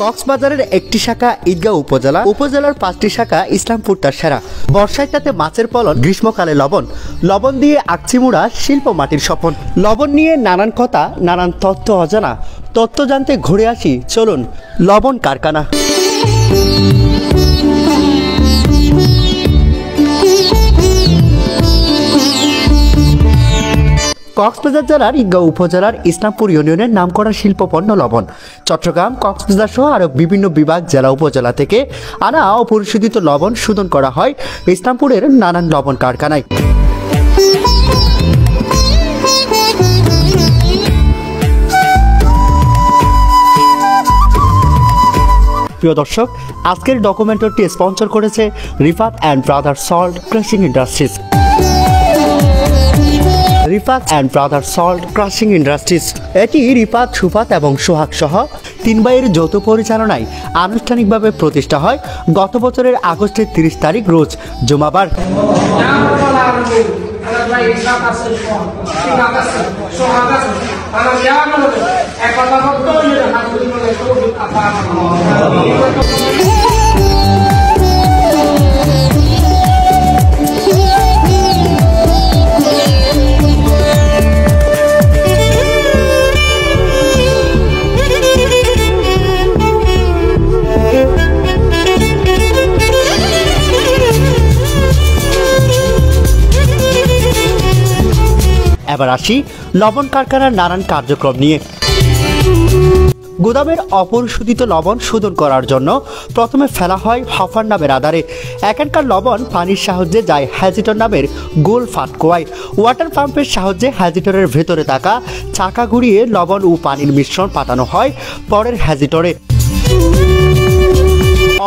কক্সবাজারের একটি শাখা ঈদগাঁও উপজেলা, উপজেলার 5টি শাখা ইসলামপুর তার সেরা। বর্ষায় তাতে মাছের ফলন, গ্রীষ্মকালে লবণ, লবণ দিয়ে আকচিমুড়া শিল্প মাটির স্বপন। লবণ নিয়ে নানান কথা, নানান তথ্য অজানা, তথ্য জানতে ঘুরে আসি, চলুন লবণ কারখানা। কক্সবাজার জেলার ঈদগাঁও উপজেলার ইসলামপুর ইউনিয়নের নামকরা শিল্পপণ্য লবণ। চট্টগ্রাম, কক্সবাজার সহ আরও বিভিন্ন বিভাগ, জেলা, উপজেলা থেকে আনা অপরিশোধিত লবণ শোধন করা হয় ইসলামপুরের নানান লবণ কারখানায়। প্রিয় দর্শক, আজকের ডকুমেন্টারিটি স্পন্সর করেছে Rifat and brother salt crushing industries. Rifat and brother salt crushing industries এটি রিফাত, সুফাত এবং সোহাগ সহ 3 ভাইয়ের যৌথ পরিচালনায় আনুষ্ঠানিকভাবে প্রতিষ্ঠা হয় গত বছরের আগস্টের 30 তারিখ রোজ জুমাবার। এবার আসি লবণ কারখানার নানান কার্যক্রম নিয়ে। গুদামের অপরিশোধিত লবণ শোধন করার জন্য প্রথমে ফেলা হয় হফার নামের আধারে। এখানকার লবণ পানির সাহায্যে যায় হ্যাজিটর নামের গোল ফাটকোয়ায়। ওয়াটার পাম্পের সাহায্যে হ্যাজিটরের ভেতরে থাকা চাকা ঘুরিয়ে লবণ ও পানির মিশ্রণ পাঠানো হয় পরের হ্যাজিটরে।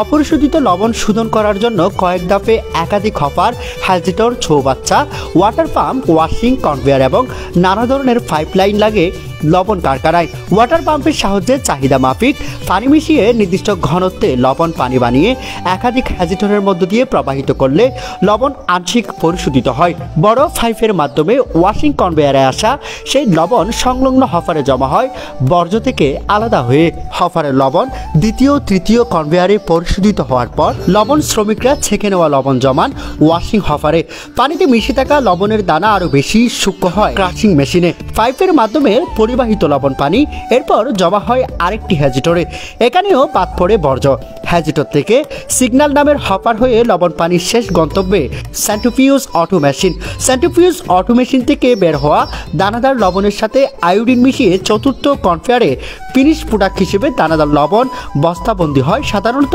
অপরিশোধিত লবণ শোধন করার জন্য কয়েক ধাপে একাধিক হপার, হ্যাজিটর, চৌবাচ্চা, ওয়াটার পাম্প, ওয়াশিং কনভেয়ার এবং নানা ধরনের পাইপলাইন লাগে লবণ কারখানায়। ওয়াটার পাম্পের সাহায্যে চাহিদা মাফিক পানি মিশিয়ে নির্দিষ্ট ঘনত্বে লবণ পানি বানিয়ে একাধিক হ্যাজিটরের মধ্য দিয়ে প্রবাহিত করলে লবণ আংশিক পরিশোধিত হয়। বড় পাইপের মাধ্যমে ওয়াশিং কনভেয়ারে আসা সেই লবণ সংলগ্ন হফারে জমা হয় বর্জ্য থেকে আলাদা হয়ে। হফারের লবণ দ্বিতীয়, তৃতীয় কনভেয়ারে পরিশোধিত হওয়ার পর লবণ শ্রমিকরা ছেঁকে নেওয়া লবণ জমান ওয়াশিং হফারে। পানিতে মিশে থাকা লবণের দানা আরও বেশি সূক্ষ্ম হয় ক্রাশিং মেশিনে। পাইপের মাধ্যমে পরিবাহিত লবণ পানি এরপর জমা হয় আরেকটি হ্যাজিটরে। এখানেও বাদ পড়ে বর্জ্য। হ্যাজিটর থেকে সিগন্যাল নামের হপার হয়ে লবণ পানির শেষ গন্তব্যে centrifuge auto machine. Centrifuge auto machine থেকে বের হওয়া দানাদার লবণের সাথে আয়োডিন মিশিয়ে চতুর্থ কনভেয়ারে ফিনিশ প্রোডাক্ট হিসেবে দানাদার লবণ বস্তাবন্দি হয় সাধারণত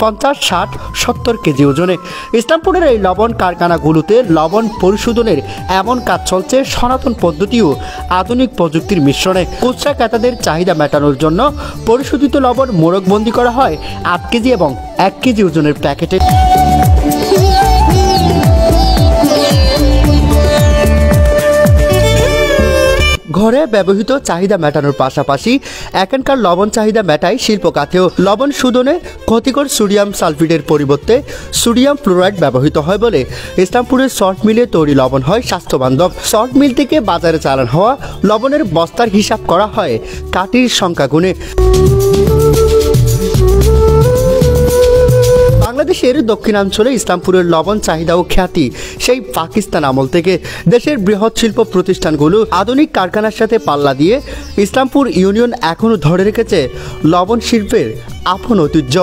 50, 60, 70 কেজি ওজনে। ইসলামপুরের এই লবণ কারখানাগুলোতে লবণ পরিশোধনের এমন কাজ চলছে সনাতন পদ্ধতি ও আধুনিক প্রযুক্তির মিশ্রণে। খুচরা ক্রেতাদের চাহিদা মেটানোর জন্য পরিশোধিত লবণ মোড়কবন্দি করা হয় 8 কেজি এবং 1 কেজি ওজনের প্যাকেটে। ঘরে ব্যবহৃত চাহিদা মেটানোর পাশাপাশি এখানকার লবণ চাহিদা মেটায় শিল্প খাতেও। লবণ শোধনে ক্ষতিকর সোডিয়াম সালফেটের পরিবর্তে সোডিয়াম ফ্লোরাইড ব্যবহৃত হয় বলে ইসলামপুরের সল্ট মিলে তৈরি লবণ হয় স্বাস্থ্যবান্ধব। সল্ট মিল থেকে বাজারে চালান হওয়া লবণের বস্তার হিসাব করা হয় কাঠির সংখ্যা গুণে। বাংলাদেশের দক্ষিণাঞ্চলে ইসলামপুরের লবণ চাহিদা ও খ্যাতি সেই পাকিস্তান আমল থেকে। দেশের বৃহৎ শিল্প প্রতিষ্ঠানগুলো আধুনিক কারখানার সাথে পাল্লা দিয়ে ইসলামপুর ইউনিয়ন এখনও ধরে রেখেছে লবণ শিল্পের আপন ঐতিহ্য।